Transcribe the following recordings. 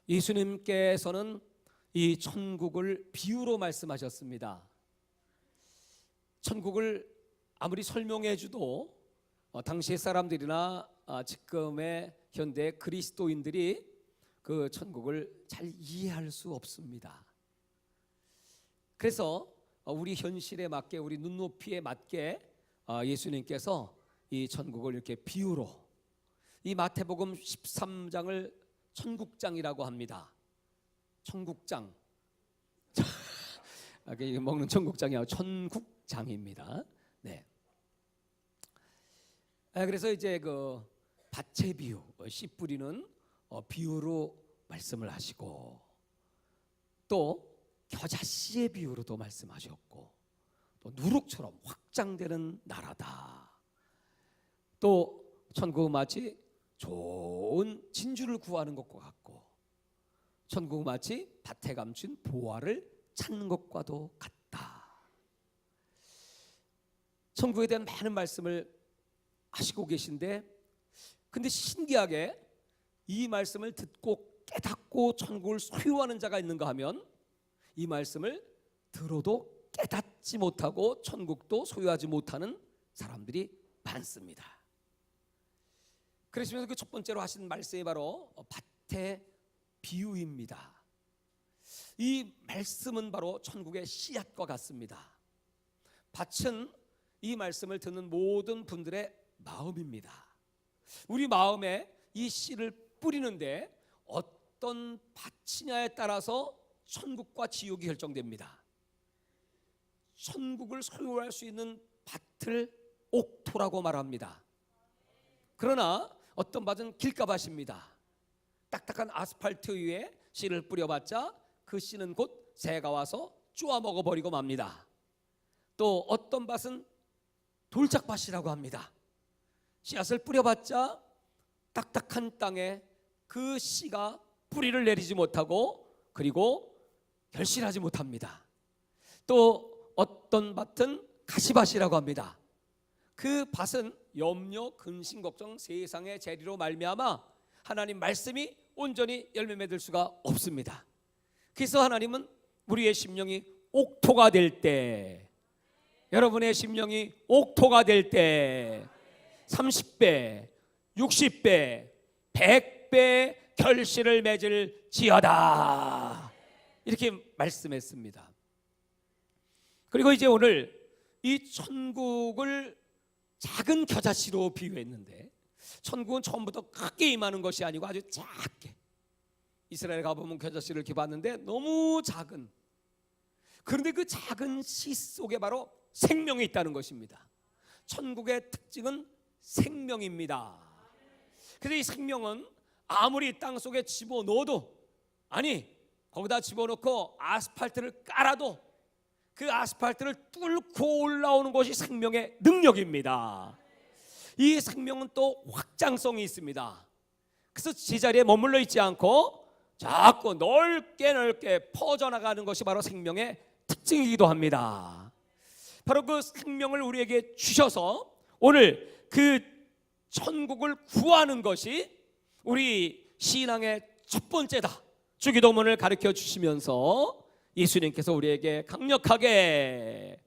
예수님께서는 이 천국을 비유로 말씀하셨습니다. 천국을 아무리 설명해 줘도 당시의 사람들이나 지금의 현대 그리스도인들이 그 천국을 잘 이해할 수 없습니다. 그래서 우리 현실에 맞게, 우리 눈높이에 맞게 예수님께서 이 천국을 이렇게 비유로, 이 마태복음 13장을 천국장이라고 합니다. 천국장. 먹는 천국장이 아니라 천국장입니다. 네. 그래서 이제 그 밭의 비유, 씨 뿌리는 비유로 말씀을 하시고, 또 겨자씨의 비유로도 말씀하셨고, 또 누룩처럼 확장되는 나라다. 또 천국은 마치 좋은 진주를 구하는 것과 같고, 천국은 마치 밭에 감춘 보화를 찾는 것과도 같다. 천국에 대한 많은 말씀을 하시고 계신데, 근데 신기하게 이 말씀을 듣고 깨닫고 천국을 소유하는 자가 있는가 하면, 이 말씀을 들어도 깨닫지 못하고 천국도 소유하지 못하는 사람들이 많습니다. 그러시면서 그 첫 번째로 하신 말씀이 바로 밭의 비유입니다. 이 말씀은 바로 천국의 씨앗과 같습니다. 밭은 이 말씀을 듣는 모든 분들의 마음입니다. 우리 마음에 이 씨를 뿌리는데 어떤 밭이냐에 따라서 천국과 지옥이 결정됩니다. 천국을 소유할 수 있는 밭을 옥토라고 말합니다. 그러나 어떤 밭은 길가밭입니다. 딱딱한 아스팔트 위에 씨를 뿌려봤자 그 씨는 곧 새가 와서 쪼아 먹어버리고 맙니다. 또 어떤 밭은 돌짝밭이라고 합니다. 씨앗을 뿌려봤자 딱딱한 땅에 그 씨가 뿌리를 내리지 못하고, 그리고 결실하지 못합니다. 또 어떤 밭은 가시밭이라고 합니다. 그 밭은 염려, 근심, 걱정, 세상의 재리로 말미암아 하나님 말씀이 온전히 열매 맺을 수가 없습니다. 그래서 하나님은 우리의 심령이 옥토가 될 때, 여러분의 심령이 옥토가 될 때 30배, 60배, 100배 결실을 맺을 지어다, 이렇게 말씀했습니다. 그리고 이제 오늘 이 천국을 작은 겨자씨로 비유했는데, 천국은 처음부터 크게 임하는 것이 아니고 아주 작게, 이스라엘에 가보면 겨자씨를 이렇게 봤는데 너무 작은, 그런데 그 작은 씨 속에 바로 생명이 있다는 것입니다. 천국의 특징은 생명입니다. 그래서 이 생명은 아무리 땅 속에 집어넣어도, 아니 거기다 집어넣고 아스팔트를 깔아도 그 아스팔트를 뚫고 올라오는 것이 생명의 능력입니다. 이 생명은 또 확장성이 있습니다. 그래서 제자리에 머물러 있지 않고 자꾸 넓게 퍼져나가는 것이 바로 생명의 특징이기도 합니다. 바로 그 생명을 우리에게 주셔서 오늘 그 천국을 구하는 것이 우리 신앙의 첫 번째다, 주기도문을 가르쳐 주시면서 예수님께서 우리에게 강력하게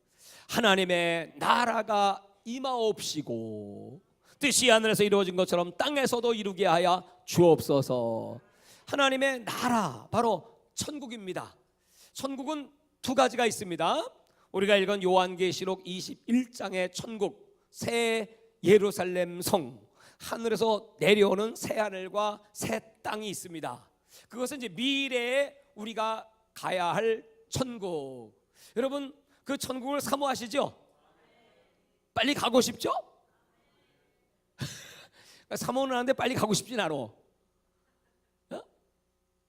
하나님의 나라가 임하옵시고 뜻이 하늘에서 이루어진 것처럼 땅에서도 이루게 하여 주옵소서. 하나님의 나라, 바로 천국입니다. 천국은 두 가지가 있습니다. 우리가 읽은 요한계시록 21장의 천국, 새 예루살렘 성, 하늘에서 내려오는 새 하늘과 새 땅이 있습니다. 그것은 이제 미래에 우리가 가야 할 천국. 여러분 그 천국을 사모하시죠? 빨리 가고 싶죠? 사모는 하는데 빨리 가고 싶진 않아.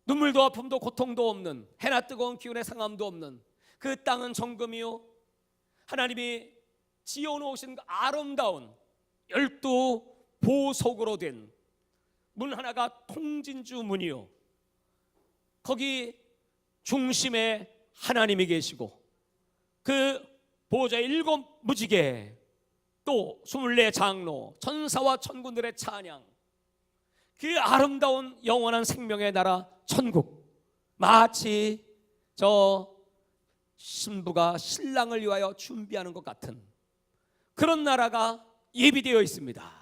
눈물도 아픔도 고통도 없는, 해나 뜨거운 기운의 상함도 없는 그 땅은 정금이요, 하나님이 지어놓으신 아름다운 12 보석으로 된 문 하나가 통진주 문이요, 거기 중심에 하나님이 계시고 그 보좌의 7 무지개, 또 24 장로, 천사와 천군들의 찬양, 그 아름다운 영원한 생명의 나라 천국, 마치 저 신부가 신랑을 위하여 준비하는 것 같은 그런 나라가 예비되어 있습니다.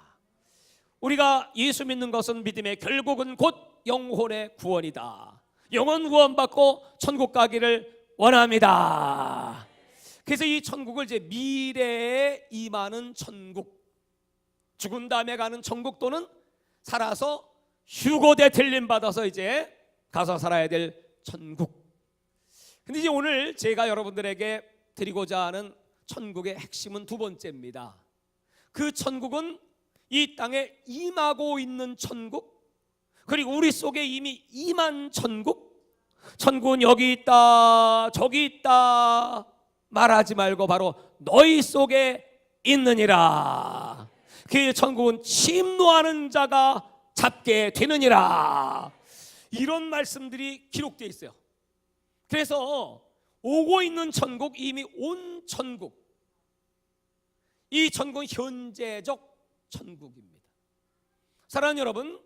우리가 예수 믿는 것은 믿음의 결국은 곧 영혼의 구원이다. 영혼 구원받고 천국 가기를 원합니다. 그래서 이 천국을 이제 미래에 임하는 천국, 죽은 다음에 가는 천국, 또는 살아서 휴고대 들림 받아서 이제 가서 살아야 될 천국. 근데 이제 오늘 제가 여러분들에게 드리고자 하는 천국의 핵심은 두 번째입니다. 그 천국은 이 땅에 임하고 있는 천국, 그리고 우리 속에 이미 임한 천국. 천국은 여기 있다 저기 있다 말하지 말고 바로 너희 속에 있느니라. 그 천국은 침노하는 자가 잡게 되느니라. 이런 말씀들이 기록되어 있어요. 그래서 오고 있는 천국, 이미 온 천국, 이 천국은 현재적 천국입니다. 사랑하는 여러분,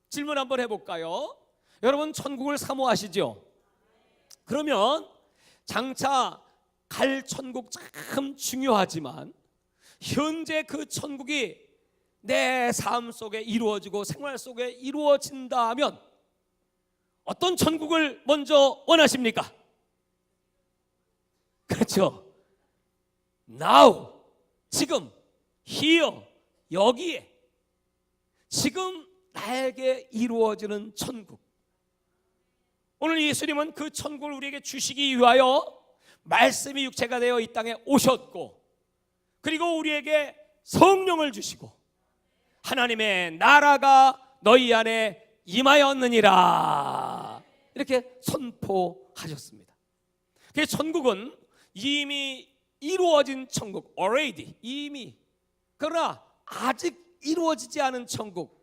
질문 한번 해볼까요? 여러분 천국을 사모하시죠? 그러면 장차 갈 천국 참 중요하지만 현재 그 천국이 내 삶 속에 이루어지고 생활 속에 이루어진다 하면 어떤 천국을 먼저 원하십니까? 그렇죠. Now, 지금, here, 여기에, 지금 나에게 이루어지는 천국. 오늘 예수님은 그 천국을 우리에게 주시기 위하여 말씀이 육체가 되어 이 땅에 오셨고, 그리고 우리에게 성령을 주시고 하나님의 나라가 너희 안에 임하였느니라 이렇게 선포하셨습니다. 그래서 천국은 이미 이루어진 천국, already, 이미. 그러나 아직 이루어지지 않은 천국,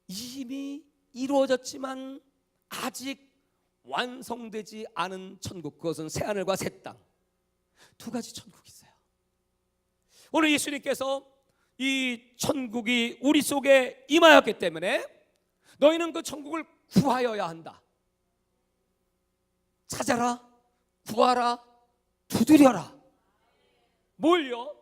이미 이루어졌지만 아직 완성되지 않은 천국, 그것은 새하늘과 새 땅, 두 가지 천국이 있어요. 오늘 예수님께서 이 천국이 우리 속에 임하였기 때문에 너희는 그 천국을 구하여야 한다. 찾아라, 구하라, 두드려라. 뭘요?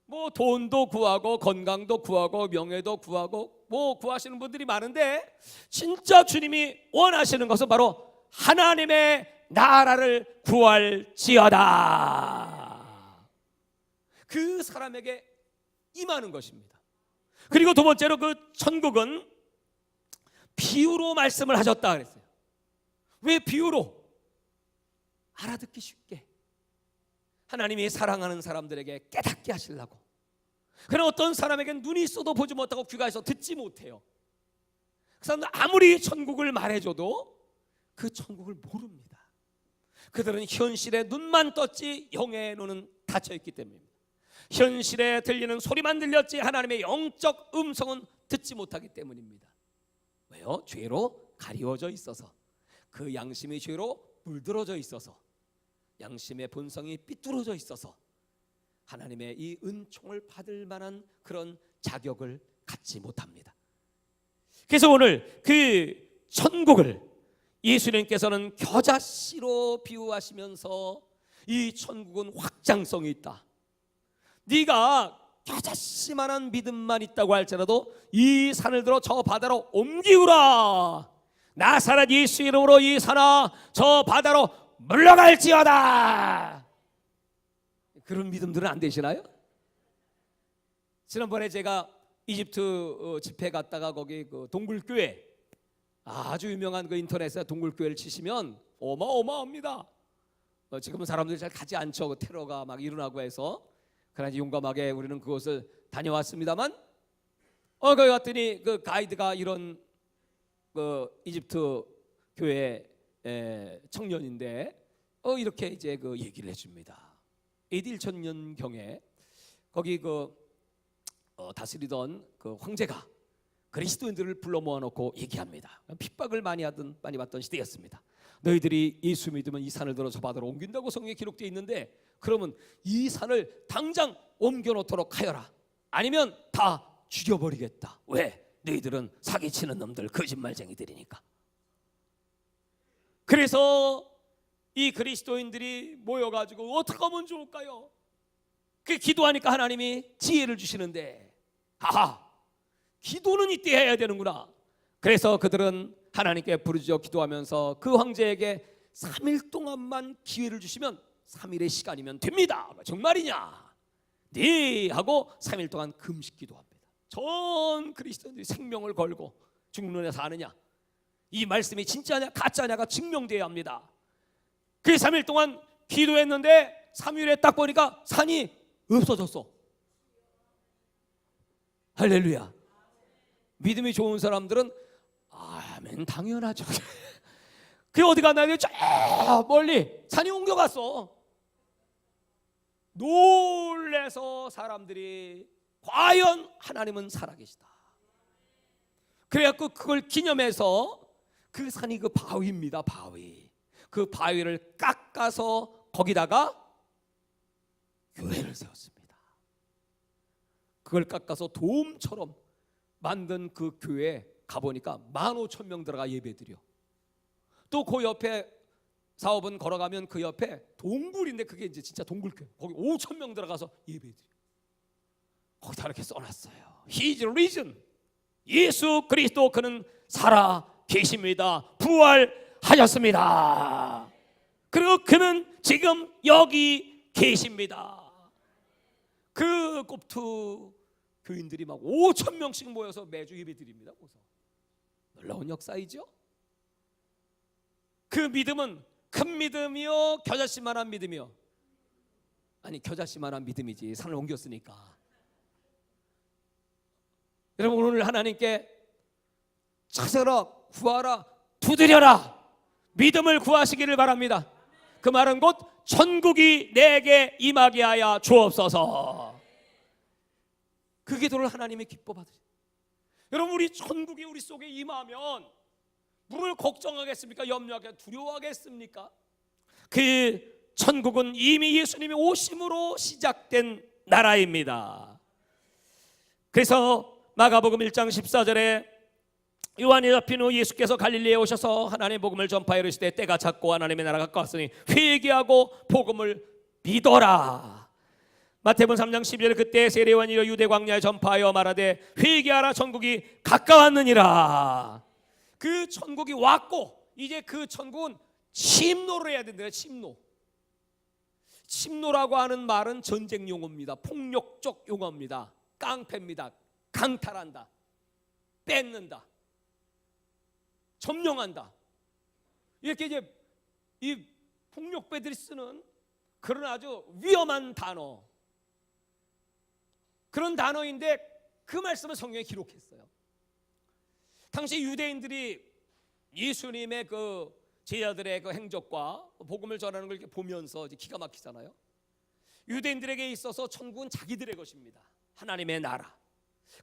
뭐 돈도 구하고 건강도 구하고 명예도 구하고 뭐 구하시는 분들이 많은데, 진짜 주님이 원하시는 것은 바로 하나님의 나라를 구할지어다. 그 사람에게 임하는 것입니다. 그리고 두 번째로 그 천국은 비유로 말씀을 하셨다 그랬어요. 왜 비유로? 알아듣기 쉽게, 하나님이 사랑하는 사람들에게 깨닫게 하시려고. 그러나 어떤 사람에게는 눈이 있어도 보지 못하고 귀가 있어도 듣지 못해요. 그 사람은 아무리 천국을 말해줘도 그 천국을 모릅니다. 그들은 현실에 눈만 떴지 영의 눈은 닫혀있기 때문입니다. 현실에 들리는 소리만 들렸지 하나님의 영적 음성은 듣지 못하기 때문입니다. 왜요? 죄로 가리워져 있어서, 그 양심이 죄로 물들어져 있어서, 양심의 본성이 삐뚤어져 있어서 하나님의 이 은총을 받을 만한 그런 자격을 갖지 못합니다. 그래서 오늘 그 천국을 예수님께서는 겨자씨로 비유하시면서 이 천국은 확장성이 있다. 네가 겨자씨만한 믿음만 있다고 할지라도 이 산을 들어 저 바다로 옮기우라. 나사렛 예수 이름으로 이 산아 저 바다로 물러갈지어다. 그런 믿음들은 안 되시나요? 지난번에 제가 이집트 집회 갔다가 거기 그 동굴교회, 아주 유명한 그 인터넷에 동굴교회를 치시면 어마어마합니다. 지금은 사람들이 잘 가지 않죠. 그 테러가 막 일어나고 해서. 그러나 용감하게 우리는 그곳을 다녀왔습니다만, 거기 갔더니 그 가이드가 이런 그 이집트 교회 청년인데 이렇게 이제 그 얘기를 해줍니다. AD 1000년경에 거기 그 다스리던 그 황제가 그리스도인들을 불러 모아놓고 얘기합니다. 핍박을 많이 받던 시대였습니다. 너희들이 예수 믿으면 이 산을 들어 저 바다로 옮긴다고 성경에 기록되어 있는데, 그러면 이 산을 당장 옮겨놓도록 하여라. 아니면 다 다 죽여버리겠다. 왜? 너희들은 사기치는 놈들, 거짓말쟁이들이니까. 그래서 이 그리스도인들이 모여가지고 어떻게 하면 좋을까요? 그 기도하니까 하나님이 지혜를 주시는데, 아하, 기도는 이때 해야 되는구나. 그래서 그들은 하나님께 부르짖어 기도하면서 그 황제에게 3일 동안만 기회를 주시면 3일의 시간이면 됩니다. 정말이냐? 네 하고 3일 동안 금식 기도합니다. 전 그리스도인들이 생명을 걸고 죽는 애 사느냐, 이 말씀이 진짜냐 가짜냐가 증명돼야 합니다. 그 3일 동안 기도했는데 3일에 딱 보니까 산이 없어졌어. 할렐루야. 믿음이 좋은 사람들은 아멘 당연하죠. 그게 어디 갔나요? 저 멀리 산이 옮겨갔어. 놀래서 사람들이 과연 하나님은 살아계시다. 그래갖고 그걸 기념해서 그 산이 그 바위입니다. 바위. 그 바위를 깎아서 거기다가 교회를 세웠습니다. 그걸 깎아서 돔처럼 만든 그 교회에 가보니까 15,000명 들어가 예배드려. 또 그 옆에 사업은 걸어가면 그 옆에 동굴인데 그게 이제 진짜 동굴교회, 거기 5,000명 들어가서 예배드려. 거기다 이렇게 써놨어요. He is risen. 예수 그리스도 그는 살아 계십니다. 부활하셨습니다. 그리고 그는 지금 여기 계십니다. 그 꼽투 교인들이 막 5,000명씩 모여서 매주 예배드립니다. 놀라운 역사이죠. 그 믿음은 큰 믿음이요, 겨자씨만한 믿음이요? 아니, 겨자씨만한 믿음이지. 산을 옮겼으니까. 여러분, 오늘 하나님께 찾아라, 구하라, 두드려라, 믿음을 구하시기를 바랍니다. 그 말은 곧 천국이 내게 임하게 하여 주옵소서. 그 기도를 하나님이 기뻐 받으세요. 여러분, 우리 천국이 우리 속에 임하면 뭘 걱정하겠습니까? 염려하게 두려워하겠습니까? 그 천국은 이미 예수님이 오심으로 시작된 나라입니다. 그래서 마가복음 1장 14절에 요한이 잡힌 후 예수께서 갈릴리에 오셔서 하나님의 복음을 전파하여 이르시되 때가 찼고 하나님의 나라가 가까웠으니 회개하고 복음을 믿어라. 마태복음 3장 12절에 그때 세례요한이 유대 광야에 전파하여 말하되 회개하라, 천국이 가까웠느니라. 그 천국이 왔고 이제 그 천국은 침노를 해야 된다. 침노. 침노라고 하는 말은 전쟁 용어입니다. 폭력적 용어입니다. 깡패입니다. 강탈한다, 뺏는다, 점령한다. 이렇게 이제 이 폭력배들이 쓰는 그런 아주 위험한 단어, 그런 단어인데 그 말씀을 성경에 기록했어요. 당시 유대인들이 예수님의 그 제자들의 그 행적과 복음을 전하는 걸 이렇게 보면서 이제 기가 막히잖아요. 유대인들에게 있어서 천국은 자기들의 것입니다. 하나님의 나라.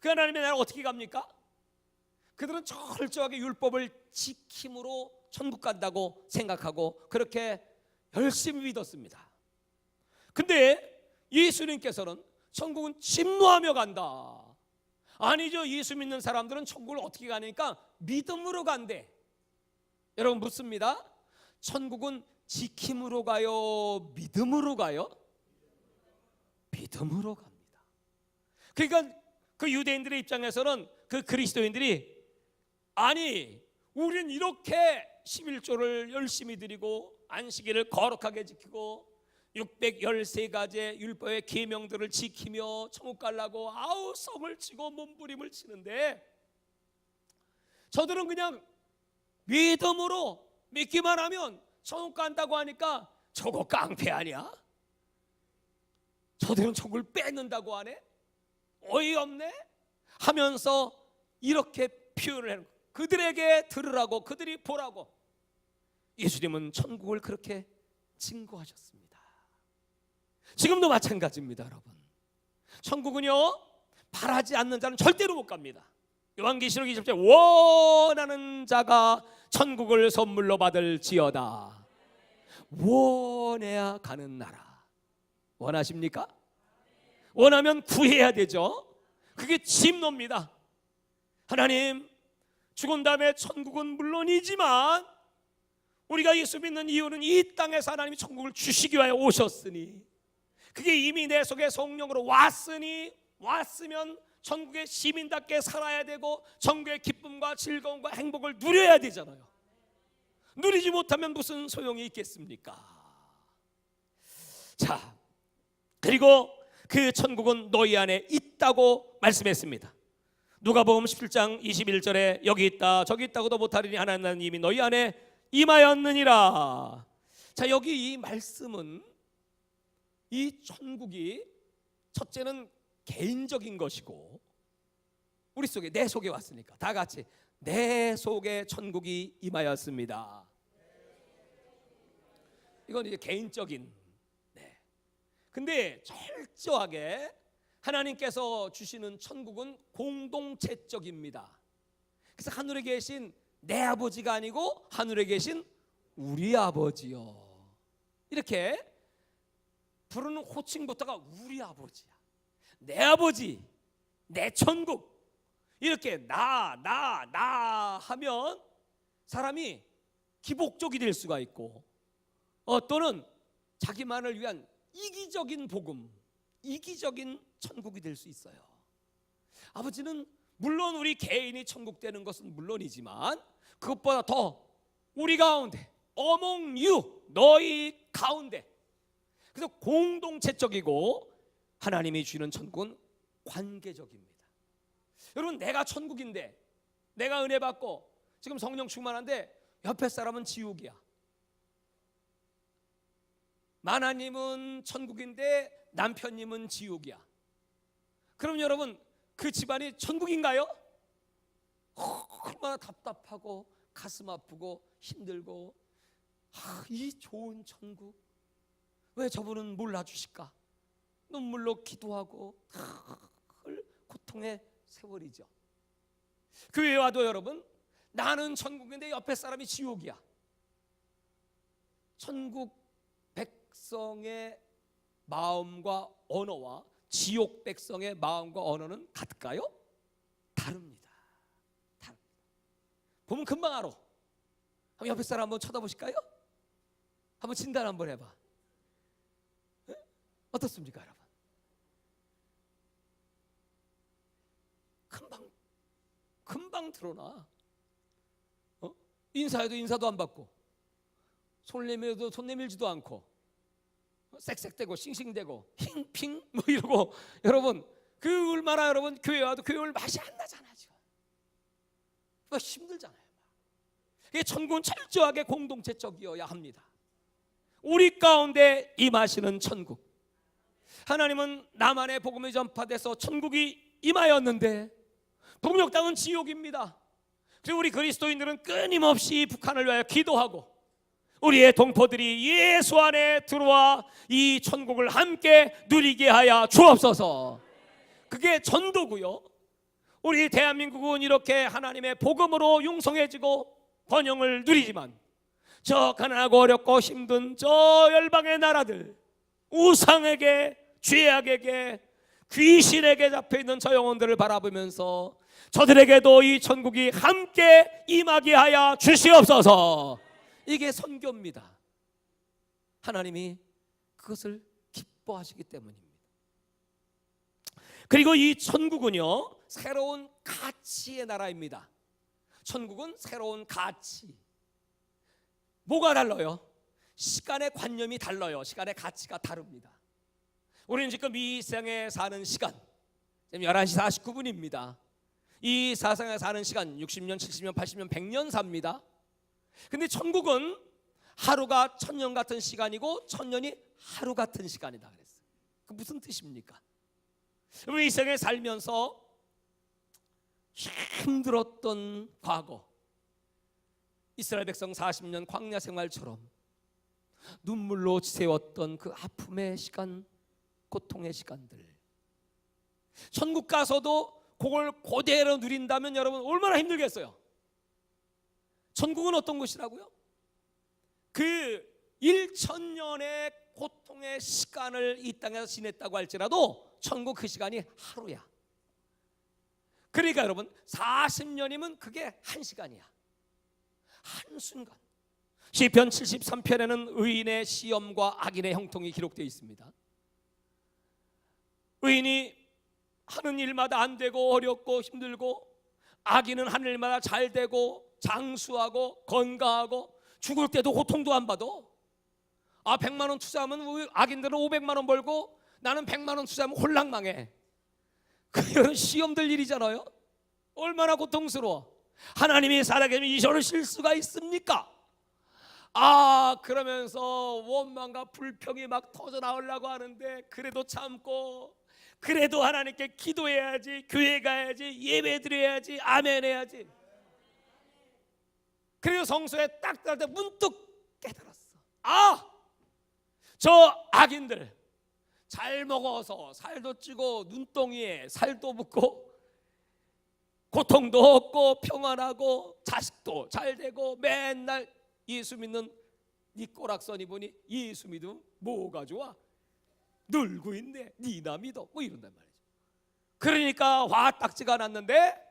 그 하나님의 나라 어떻게 갑니까? 그들은 철저하게 율법을 지킴으로 천국 간다고 생각하고 그렇게 열심히 믿었습니다. 근데 예수님께서는 천국은 침노하며 간다. 아니죠. 예수 믿는 사람들은 천국을 어떻게 가니까 믿음으로 간대. 여러분 묻습니다. 천국은 지킴으로 가요, 믿음으로 가요? 믿음으로 갑니다. 그러니까 그 유대인들의 입장에서는 그 그리스도인들이 아니 우리는 이렇게 11조를 열심히 드리고 안식일을 거룩하게 지키고 613가지의 율법의 계명들을 지키며 천국 가려고 아우 성을 치고 몸부림을 치는데 저들은 그냥 믿음으로 믿기만 하면 천국 간다고 하니까 저거 깡패 아니야? 저들은 천국을 뺏는다고 하네? 어이없네? 하면서 이렇게 표현을 하는 거예요. 그들에게 들으라고, 그들이 보라고. 예수님은 천국을 그렇게 증거하셨습니다. 지금도 마찬가지입니다, 여러분. 천국은요, 바라지 않는 자는 절대로 못 갑니다. 요한계시록 20장 원하는 자가 천국을 선물로 받을지어다. 원해야 가는 나라. 원하십니까? 원하면 구해야 되죠. 그게 진노입니다. 하나님, 죽은 다음에 천국은 물론이지만 우리가 예수 믿는 이유는 이 땅에서 하나님이 천국을 주시기 위하여 오셨으니, 그게 이미 내 속에 성령으로 왔으면 천국의 시민답게 살아야 되고 천국의 기쁨과 즐거움과 행복을 누려야 되잖아요. 누리지 못하면 무슨 소용이 있겠습니까? 자, 그리고 그 천국은 너희 안에 있다고 말씀했습니다. 누가복음 17장 21절에 여기 있다 저기 있다고도 못하리니 하나님은 이미 너희 안에 임하였느니라. 자, 여기 이 말씀은 이 천국이 첫째는 개인적인 것이고, 우리 속에, 내 속에 왔으니까 다 같이 내 속에 천국이 임하였습니다. 이건 이제 개인적인. 네. 근데 철저하게 하나님께서 주시는 천국은 공동체적입니다. 그래서 하늘에 계신 내 아버지가 아니고 하늘에 계신 우리 아버지요, 이렇게 부르는 호칭부터가 우리 아버지야, 내 아버지, 내 천국. 이렇게 나 하면 사람이 기복적이 될 수가 있고, 또는 자기만을 위한 이기적인 복음, 이기적인 천국이 될 수 있어요. 아버지는 물론 우리 개인이 천국 되는 것은 물론이지만 그것보다 더 우리 가운데, among you, 너희 가운데. 그래서 공동체적이고, 하나님이 주시는 천국은 관계적입니다. 여러분, 내가 천국인데, 내가 은혜 받고 지금 성령 충만한데 옆에 사람은 지옥이야. 마나님은 천국인데 남편님은 지옥이야. 그럼 여러분, 그 집안이 천국인가요? 얼마나 답답하고 가슴 아프고 힘들고, 이 좋은 천국 왜 저분은 몰라주실까? 눈물로 기도하고 고통의 세월이죠. 교회 와도 여러분, 나는 천국인데 옆에 사람이 지옥이야. 천국 백성의 마음과 언어와 지옥 백성의 마음과 언어는 같을까요? 다릅니다. 보면 금방 알아. 한번 옆에 사람 한번 쳐다보실까요? 한번 진단 한번 해봐. 네? 어떻습니까, 여러분? 금방 드러나. 인사해도 인사도 안 받고, 손 내밀어도 손 내밀지도 않고, 쌕쌕대고 싱싱대고 힝핑 뭐 이러고, 여러분, 그 얼마나 여러분 교회 와도 교회 맛이 안 나잖아 지금. 힘들잖아요. 이게 천국은 철저하게 공동체적이어야 합니다. 우리 가운데 임하시는 천국. 하나님은 나만의 복음이 전파돼서 천국이 임하였는데 북녘 땅은 지옥입니다. 그리고 우리 그리스도인들은 끊임없이 북한을 위하여 기도하고, 우리의 동포들이 예수 안에 들어와 이 천국을 함께 누리게 하여 주옵소서. 그게 전도고요. 우리 대한민국은 이렇게 하나님의 복음으로 융성해지고 번영을 누리지만, 저 가난하고 어렵고 힘든 저 열방의 나라들, 우상에게, 죄악에게, 귀신에게 잡혀있는 저 영혼들을 바라보면서 저들에게도 이 천국이 함께 임하게 하여 주시옵소서. 이게 선교입니다. 하나님이 그것을 기뻐하시기 때문입니다. 그리고 이 천국은요, 새로운 가치의 나라입니다. 천국은 새로운 가치. 뭐가 달라요? 시간의 관념이 달라요. 시간의 가치가 다릅니다. 우리는 지금 이 세상에 사는 시간, 지금 11시 49분입니다. 이 세상에 사는 시간 60년, 70년, 80년, 100년 삽니다. 근데 천국은 하루가 천년 같은 시간이고 천년이 하루 같은 시간이다 그랬어요. 그 무슨 뜻입니까? 우리 이 세상에 살면서 힘들었던 과거, 이스라엘 백성 40년 광야 생활처럼 눈물로 지새웠던 그 아픔의 시간, 고통의 시간들, 천국 가서도 그걸 그대로 누린다면 여러분 얼마나 힘들겠어요. 천국은 어떤 곳이라고요? 그 1000년의 고통의 시간을 이 땅에서 지냈다고 할지라도 천국 그 시간이 하루야. 그러니까 여러분 40년이면 그게 1시간이야. 한순간. 시편 73편에는 의인의 시험과 악인의 형통이 기록되어 있습니다. 의인이 하는 일마다 안 되고 어렵고 힘들고, 악인은 하는 일마다 잘 되고 장수하고 건강하고 죽을 때도 고통도 안 받아. 100만 원 투자하면 악인들은 500만 원 벌고 나는 100만 원 투자하면 홀랑 망해. 그런 시험될 일이잖아요. 얼마나 고통스러워. 하나님이 살아계시면 이러실 수가 있습니까? 그러면서 원망과 불평이 막 터져 나오려고 하는데 그래도 참고, 그래도 하나님께 기도해야지, 교회 가야지, 예배 드려야지, 아멘 해야지. 그리고 성소에 딱 들어갈 때 문득 깨달았어. 저 악인들 잘 먹어서 살도 찌고 눈덩이에 살도 붙고 고통도 없고 평안하고 자식도 잘 되고 맨날 예수 믿는 네 꼬락서니 보니 예수 믿으면 뭐가 좋아? 늙고 있네. 니나 믿어. 뭐 이런단 말이죠. 그러니까 화딱지가 났는데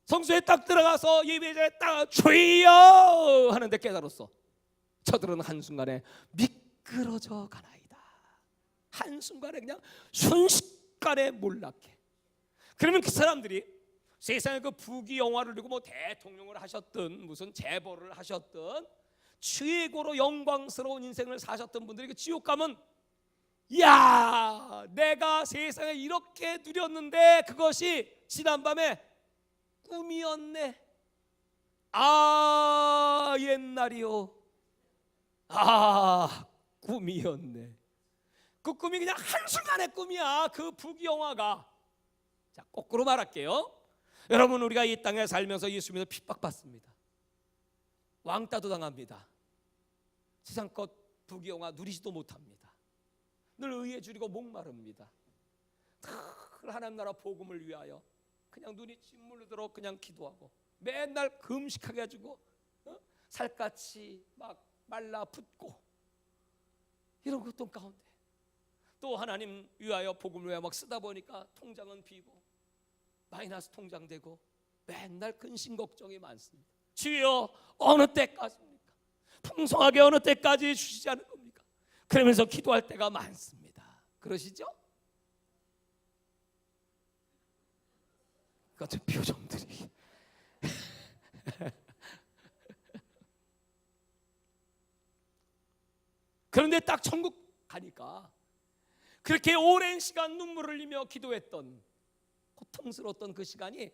성소에 딱 들어가서 예배자에 딱 주여 하는데 깨달았어. 저들은 한순간에 미끄러져 가나이다. 한순간에 그냥 순식간에 몰락해. 그러면 그 사람들이 세상에 그 부귀영화를 누리고 뭐 대통령을 하셨든 무슨 재벌을 하셨든 최고로 영광스러운 인생을 사셨던 분들이 그 지옥 가면, 야, 내가 세상에 이렇게 누렸는데 그것이 지난밤에 꿈이었네. 옛날이요. 꿈이었네. 그 꿈이 그냥 한순간의 꿈이야. 그 부귀영화가. 자, 거꾸로 말할게요. 여러분, 우리가 이 땅에 살면서 예수 믿어 핍박받습니다. 왕따도 당합니다. 세상껏 부귀영화 누리지도 못합니다. 늘 의에 줄이고 목마릅니다. 늘 하나님 나라 복음을 위하여 그냥 눈이 짓물르도록 그냥 기도하고 맨날 금식하게 해주고 살갗이 막 말라붙고 이런 고통 가운데 또 하나님 위하여 복음을 위하여 막 쓰다 보니까 통장은 비고 마이너스 통장 되고 맨날 근심 걱정이 많습니다. 주여, 어느 때까지입니까? 풍성하게 어느 때까지 주시지 않을 겁니까? 그러면서 기도할 때가 많습니다. 그러시죠? 그 같은 표정들이 그런데 딱 천국 가니까 그렇게 오랜 시간 눈물을 흘리며 기도했던 고통스러웠던 그 시간이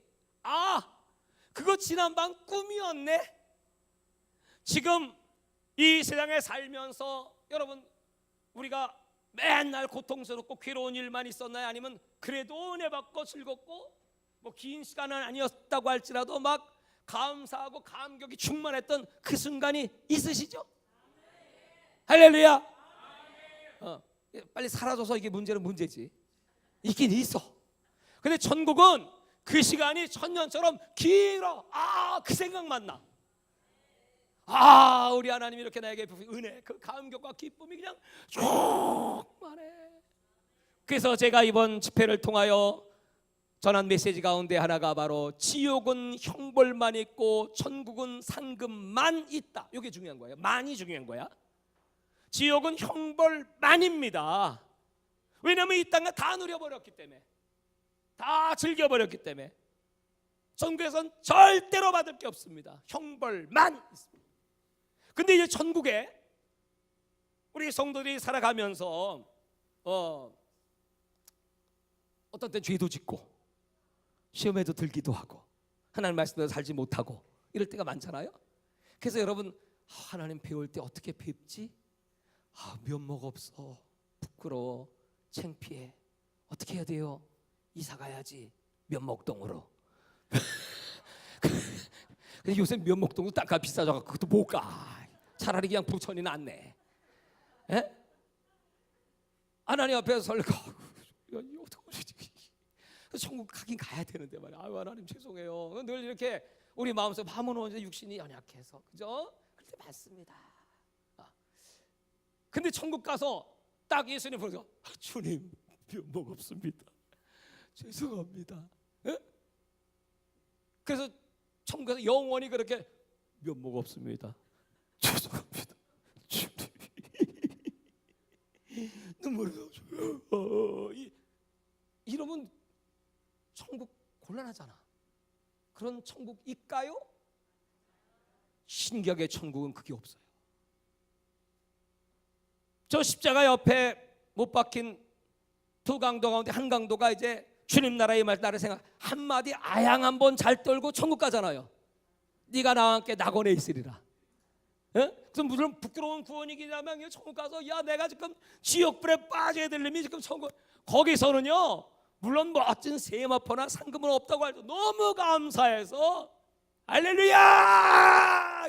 그거 지난밤 꿈이었네. 지금 이 세상에 살면서 여러분, 우리가 맨날 고통스럽고 괴로운 일만 있었나요? 아니면 그래도 은혜 받고 즐겁고 뭐 긴 시간은 아니었다고 할지라도 막 감사하고 감격이 충만했던 그 순간이 있으시죠? 할렐루야. 빨리 사라져서 이게 문제는 문제지. 있긴 있어. 근데 천국은 그 시간이 천년처럼 길어. 그 생각만 나. 우리 하나님이 이렇게 나에게 은혜, 그 감격과 기쁨이 그냥 충만해. 그래서 제가 이번 집회를 통하여 전한 메시지 가운데 하나가 바로 지옥은 형벌만 있고 천국은 상급만 있다. 이게 중요한 거예요. 만이 중요한 거야. 지옥은 형벌만입니다. 왜냐하면 이 땅을 다 누려버렸기 때문에, 다 즐겨버렸기 때문에 천국에선 절대로 받을 게 없습니다. 형벌만 있습니다. 근데 이제 천국에 우리 성도들이 살아가면서 어떤 때 죄도 짓고 시험에도 들기도 하고 하나님 말씀대로 살지 못하고 이럴 때가 많잖아요. 그래서 여러분, 하나님 배울 때 어떻게 뵙지? 면목 없어, 부끄러워, 창피해. 어떻게 해야 돼요? 이사 가야지, 면목동으로. 근데 요새 면목동도 땅값 비싸져서 그것도 못 가. 차라리 그냥 부천이 낫네. 하나님 앞에서 설레고 천국 가긴 가야 되는데 말이야. 하나님 죄송해요. 늘 이렇게 우리 마음속에 밤은 언제 육신이 연약해서, 그죠? 그럴 때 많습니다. 근데 천국 가서 딱 예수님 보면서 주님, 면목 없습니다. 죄송합니다. 그래서 천국에서 영원히 그렇게 면목 없습니다. 죄송합니다. 주님. 눈물이 나줘요. 이러면 천국 곤란하잖아. 그런 천국일까요? 신기하게 천국은 그게 없어요. 저 십자가 옆에 못 박힌 두 강도 가운데 한 강도가 이제 주님 나라의 말 나를 생각 한마디 아양 한번 잘 떨고 천국 가잖아요. 네가 나와 함께 낙원에 있으리라. 그래서 무슨 부끄러운 구원이긴 하면 천국 가서 야 내가 지금 지옥불에 빠져야 될 놈이 지금 천국 거기서는요 물론 멋진 세마포나 상금은 없다고 할도 너무 감사해서 할렐루야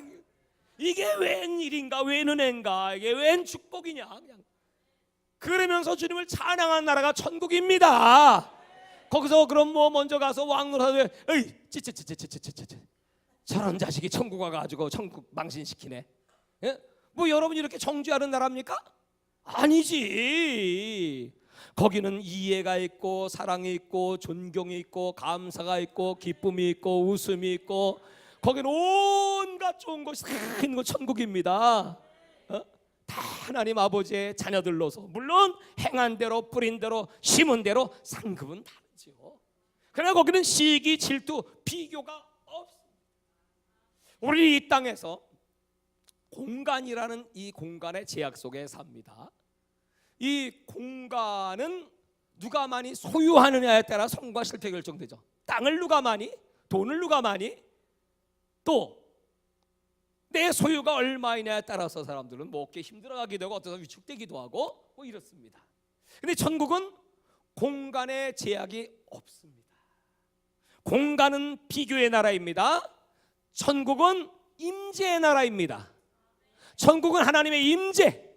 이게 웬 일인가 웬 은혜인가 이게 웬 축복이냐 그냥 그러면서 주님을 찬양한 나라가 천국입니다. 거기서 그럼 뭐 먼저 가서 왕노라도 에이 찌찌찌찌찌찌찌 저런 자식이 천국 와가지고 천국 망신시키네. 예? 뭐 여러분 이렇게 정죄하는 나라입니까? 아니지. 거기는 이해가 있고 사랑이 있고 존경이 있고 감사가 있고 기쁨이 있고 웃음이 있고 거기는 온갖 좋은 것이 다 있는 거 천국입니다. 다 하나님 아버지의 자녀들로서 물론 행한 대로 뿌린 대로 심은 대로 상급은 다르죠. 그러나 거기는 시기 질투 비교가 없습니다. 우리 이 땅에서 공간이라는 이 공간의 제약 속에 삽니다. 이 공간은 누가 많이 소유하느냐에 따라 성과 실패 결정되죠. 땅을 누가 많이, 돈을 누가 많이, 또 내 소유가 얼마이냐에 따라서 사람들은 뭐 어깨 힘들어가기도 하고 어떠서 위축되기도 하고 뭐 이렇습니다. 근데 천국은 공간의 제약이 없습니다. 공간은 비교의 나라입니다. 천국은 임재의 나라입니다. 천국은 하나님의 임재.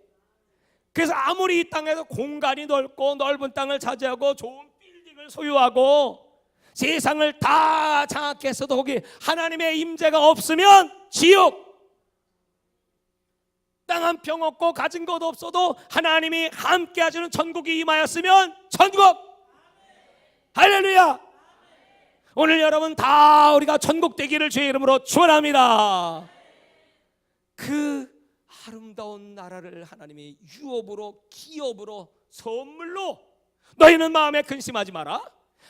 그래서 아무리 이 땅에서 공간이 넓고 넓은 땅을 차지하고 좋은 빌딩을 소유하고 세상을 다 장악했어도 거기 하나님의 임재가 없으면 지옥. 땅 한 평 없고 가진 것 없어도 하나님이 함께 하시는 천국이 임하였으면 천국. 할렐루야. 오늘 여러분 다 우리가 천국 되기를 주의 이름으로 축원합니다. 그 아름다운 나라를 하나님이 유업으로 기업으로 선물로 너희는 마음에 근심하지 마라.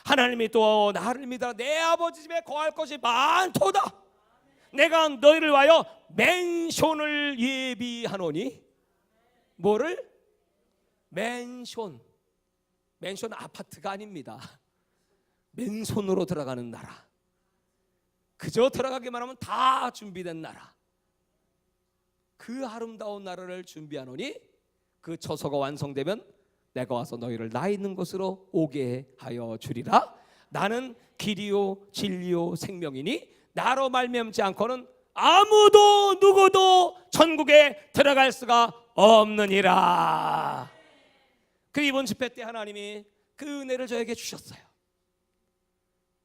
하나님이 또 나를 믿어라. 내 아버지 집에 거할 것이 많도다. 내가 너희를 위하여 맨션을 예비하노니. 뭐를? 맨션. 맨션 아파트가 아닙니다. 맨손으로 들어가는 나라. 그저 들어가기만 하면 다 준비된 나라. 그 아름다운 나라를 준비하노니 그 처소가 완성되면 내가 와서 너희를 나 있는 곳으로 오게 하여 주리라. 나는 길이요 진리요 생명이니 나로 말미암지 않고는 아무도 누구도 천국에 들어갈 수가 없느니라. 그 이번 집회 때 하나님이 그 은혜를 저에게 주셨어요.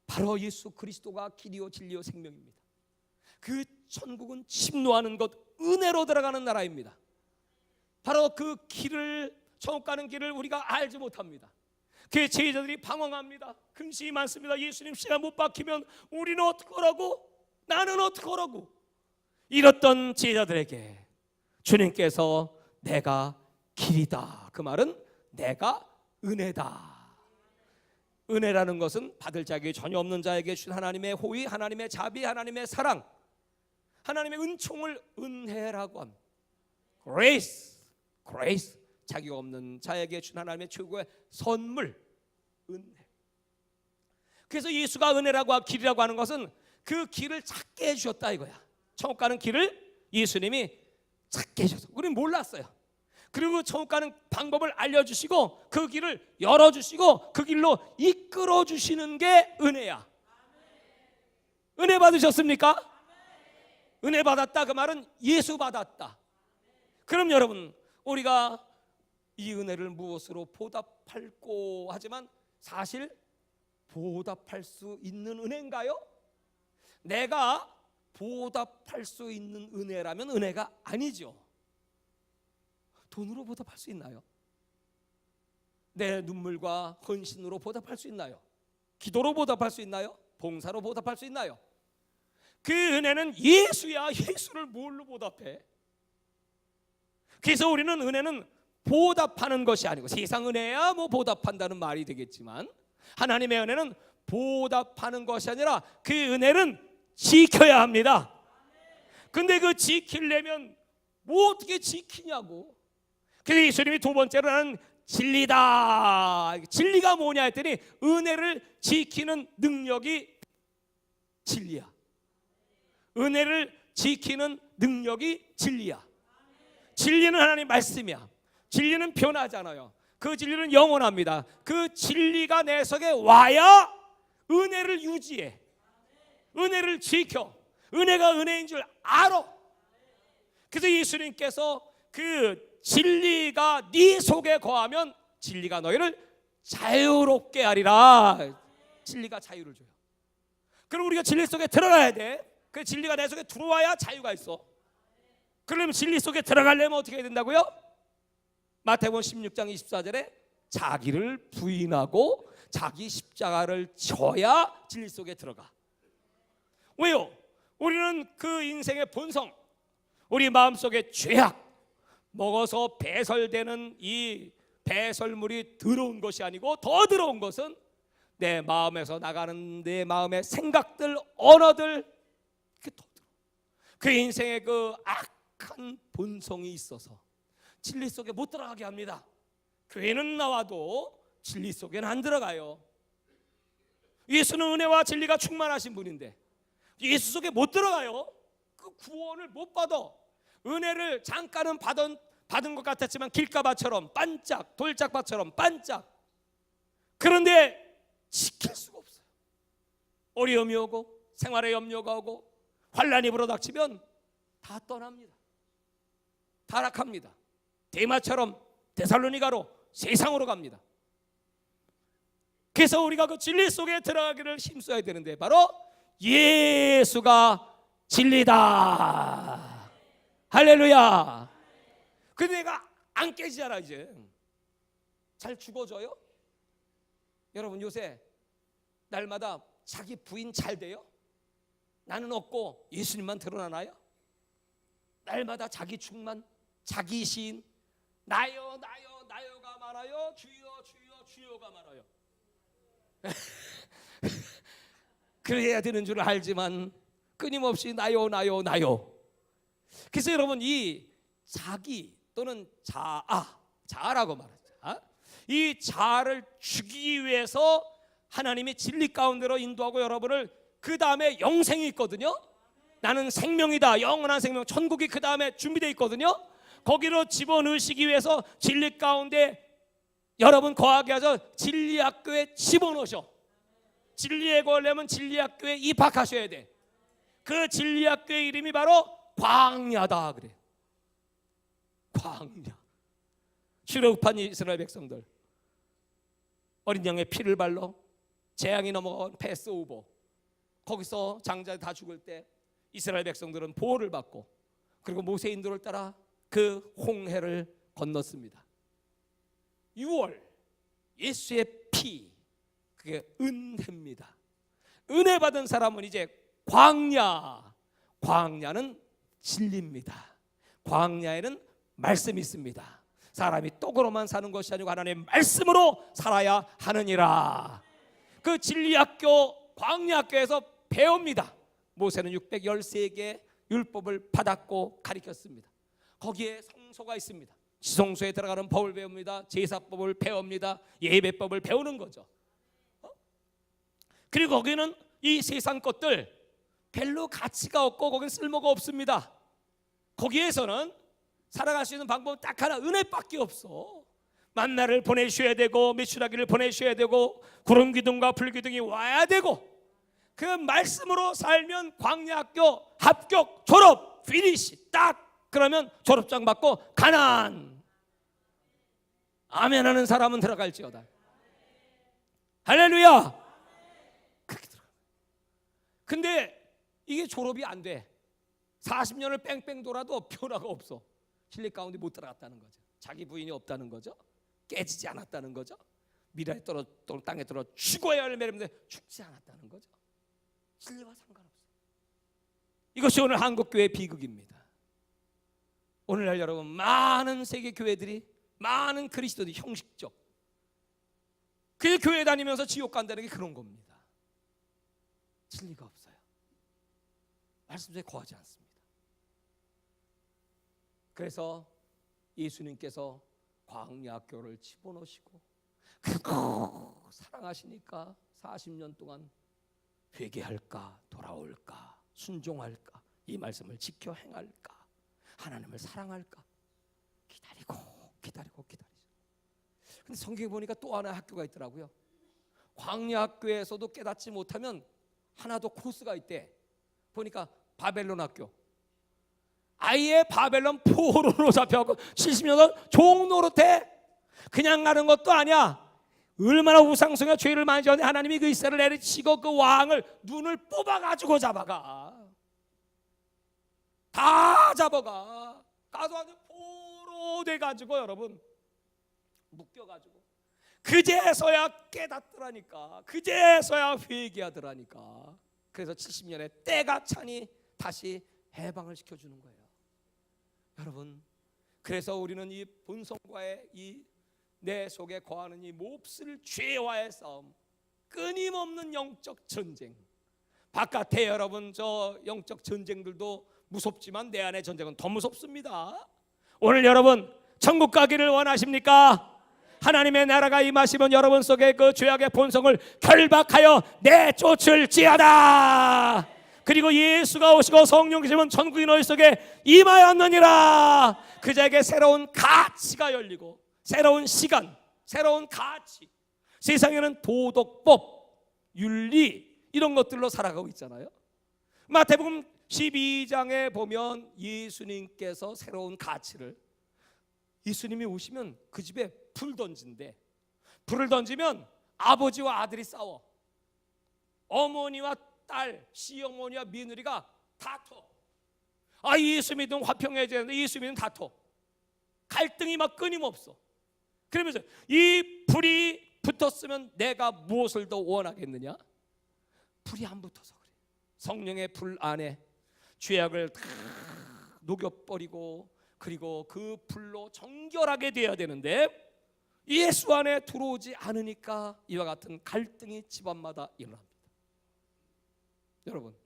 바로 예수 그리스도가 길이요 진리요 생명입니다. 그 천국은 침노하는 것 은혜로 들어가는 나라입니다. 바로 그 길을 천국 가는 길을 우리가 알지 못합니다. 그 제자들이 방황합니다. 근심이 많습니다. 예수님 시간 못 박히면 우리는 어떡하라고? 나는 어떡하라고? 이랬던 제자들에게 주님께서 내가 길이다. 그 말은 내가 은혜다. 은혜라는 것은 받을 자격이 전혀 없는 자에게 주신 하나님의 호의, 하나님의 자비, 하나님의 사랑, 하나님의 은총을 은혜라고 합니다. Grace, grace. 자격 없는 자에게 준 하나님의 최고의 선물, 은혜. 그래서 예수가 은혜라고 길이라고 하는 것은 그 길을 찾게 해주셨다 이거야. 천국 가는 길을 예수님이 찾게 해주셔서 우리는 몰랐어요. 그리고 천국 가는 방법을 알려주시고 그 길을 열어주시고 그 길로 이끌어주시는 게 은혜야. 은혜 받으셨습니까? 은혜 받았다 그 말은 예수 받았다. 그럼 여러분 우리가 이 은혜를 무엇으로 보답할꼬 하지만 사실 보답할 수 있는 은혜인가요? 내가 보답할 수 있는 은혜라면 은혜가 아니죠. 돈으로 보답할 수 있나요? 내 눈물과 헌신으로 보답할 수 있나요? 기도로 보답할 수 있나요? 봉사로 보답할 수 있나요? 그 은혜는 예수야. 예수를 뭘로 보답해? 그래서 우리는 은혜는 보답하는 것이 아니고, 세상 은혜야 뭐 보답한다는 말이 되겠지만, 하나님의 은혜는 보답하는 것이 아니라 그 은혜는 지켜야 합니다. 근데 그 지키려면 뭐 어떻게 지키냐고. 그래서 예수님이 두 번째로 나는 진리다. 진리가 뭐냐 했더니 은혜를 지키는 능력이 진리야. 은혜를 지키는 능력이 진리야. 진리는 하나님 말씀이야. 진리는 변하잖아요. 그 진리는 영원합니다. 그 진리가 내 속에 와야 은혜를 유지해. 은혜를 지켜. 은혜가 은혜인 줄 알아. 그래서 예수님께서 그 진리가 네 속에 거하면 진리가 너희를 자유롭게 하리라. 진리가 자유를 줘요. 그럼 우리가 진리 속에 들어가야 돼. 그 진리가 내 속에 들어와야 자유가 있어. 그러면 진리 속에 들어가려면 어떻게 해야 된다고요? 마태복음 16장 24절에 자기를 부인하고 자기 십자가를 져야 진리 속에 들어가. 왜요? 우리는 그 인생의 본성, 우리 마음속에 죄악, 먹어서 배설되는 이 배설물이 더러운 것이 아니고, 더 더러운 것은 내 마음에서 나가는 내 마음의 생각들, 언어들, 그 인생의 그 악한 본성이 있어서 진리 속에 못 들어가게 합니다. 교회는 나와도 진리 속에는 안 들어가요. 예수는 은혜와 진리가 충만하신 분인데 예수 속에 못 들어가요. 그 구원을 못 받아. 은혜를 잠깐은 받은 것 같았지만 길가밭처럼 반짝, 돌짝밭처럼 반짝. 그런데 지킬 수가 없어요. 어려움이 오고 생활에 염려가 오고 환란이 불어닥치면 다 떠납니다. 타락합니다. 데마처럼 데살로니가로 세상으로 갑니다. 그래서 우리가 그 진리 속에 들어가기를 힘써야 되는데 바로 예수가 진리다. 할렐루야. 근데 내가 안 깨지잖아. 이제 잘 죽어져요? 여러분 요새 날마다 자기 부인 잘 돼요? 나는 없고 예수님만 드러나나요? 날마다 자기 충만, 자기 시인, 나요 나요 나요가 많아요. 주여 주여 주여가 많아요. 그래야 되는 줄 알지만 끊임없이 나요 나요 나요. 그래서 여러분 이 자기 또는 자아라고 말하죠. 이 자아를 죽이기 위해서 하나님이 진리 가운데로 인도하고 여러분을, 그 다음에 영생이 있거든요. 나는 생명이다. 영원한 생명, 천국이 그 다음에 준비되어 있거든요. 거기로 집어넣으시기 위해서 진리 가운데 여러분 거하게 하셔서 진리학교에 집어넣으셔. 진리에 거하려면 진리학교에 입학하셔야 돼. 그 진리학교의 이름이 바로 광야다 그래. 광야. 출애굽한 이스라엘 백성들, 어린 양의 피를 발로 재앙이 넘어간 패스오버, 거기서 장자들 다 죽을 때 이스라엘 백성들은 보호를 받고 그리고 모세 인도를 따라 그 홍해를 건넜습니다. 6월 예수의 피, 그게 은혜입니다. 은혜 받은 사람은 이제 광야는 진리입니다. 광야에는 말씀이 있습니다. 사람이 떡으로만 사는 것이 아니고 하나님의 말씀으로 살아야 하느니라. 그 진리학교 광야학교에서 배웁니다. 모세는 613개 율법을 받았고 가르쳤습니다. 거기에 성소가 있습니다. 지성소에 들어가는 법을 배웁니다. 제사법을 배웁니다. 예배법을 배우는 거죠. 그리고 거기는 이 세상 것들 별로 가치가 없고 거기는 쓸모가 없습니다. 거기에서는 살아갈 수 있는 방법은 딱 하나, 은혜밖에 없어. 만나를 보내셔야 되고 메추라기를 보내셔야 되고 구름 기둥과 불 기둥이 와야 되고, 그 말씀으로 살면 광야학교 합격, 졸업, 피니시 딱 그러면 졸업장 받고 가나안. 아멘 하는 사람은 들어갈지어다. 할렐루야. 그렇게 들어가. 근데 이게 졸업이 안 돼. 40년을 뺑뺑 돌아도 변화가 없어. 진리 가운데 못 들어갔다는 거죠. 자기 부인이 없다는 거죠. 깨지지 않았다는 거죠. 미라에 떨어 땅에 떨어 죽어야 할 매력인데 죽지 않았다는 거죠. 진리와 상관없어. 이것이 오늘 한국교회 비극입니다. 오늘날 여러분, 많은 세계 교회들이, 많은 그리스도들이 형식적, 그 교회 다니면서 지옥 간다는 게 그런 겁니다. 진리가 없어요. 말씀에 거하지 않습니다. 그래서 예수님께서 광야학교를 집어넣으시고 사랑하시니까 40년 동안 회개할까, 돌아올까, 순종할까, 이 말씀을 지켜 행할까, 하나님을 사랑할까, 기다리고. 근데 성경에 보니까 또 하나의 학교가 있더라고요. 광야학교에서도 깨닫지 못하면 하나 더 코스가 있대. 보니까 바벨론 학교. 아예 바벨론 포로로 잡혀갖고 70년 종노릇해. 그냥 가는 것도 아니야. 얼마나 우상숭의 죄를 많이 지었는데 하나님이 그 이스라엘을 내리치고 그 왕을 눈을 뽑아가지고 잡아가. 다 잡아가. 가서 아주 포로 돼가지고 여러분 묶여가지고 그제서야 깨닫더라니까. 그제서야 회개하더라니까. 그래서 70년에 때가 차니 다시 해방을 시켜주는 거예요. 여러분, 그래서 우리는 이 본성과의 이 내 속에 거하는 이 몹쓸 죄와의 싸움, 끊임없는 영적 전쟁. 바깥에 여러분 저 영적 전쟁들도 무섭지만 내 안의 전쟁은 더 무섭습니다. 오늘 여러분 천국 가기를 원하십니까? 하나님의 나라가 임하시면 여러분 속에 그 죄악의 본성을 결박하여 내쫓을지어다. 그리고 예수가 오시고 성령 계시면 천국이 너희 속에 임하였느니라. 그 자에게 새로운 가치가 열리고 새로운 시간, 새로운 가치. 세상에는 도덕법, 윤리 이런 것들로 살아가고 있잖아요. 마태복음 12장에 보면 예수님께서 새로운 가치를, 예수님이 오시면 그 집에 불 던진대. 불을 던지면 아버지와 아들이 싸워. 어머니와 딸, 시어머니와 며느리가 다퉈. 예수 믿으면 화평해야 되는데 예수 믿으면 다퉈. 갈등이 막 끊임없어. 그러면서 이 불이 붙었으면 내가 무엇을 더 원하겠느냐? 불이 안 붙어서 그래. 성령의 불 안에 죄악을 다 녹여버리고 그리고 그 불로 정결하게 되어야 되는데 예수 안에 들어오지 않으니까 이와 같은 갈등이 집안마다 일어납니다. 여러분,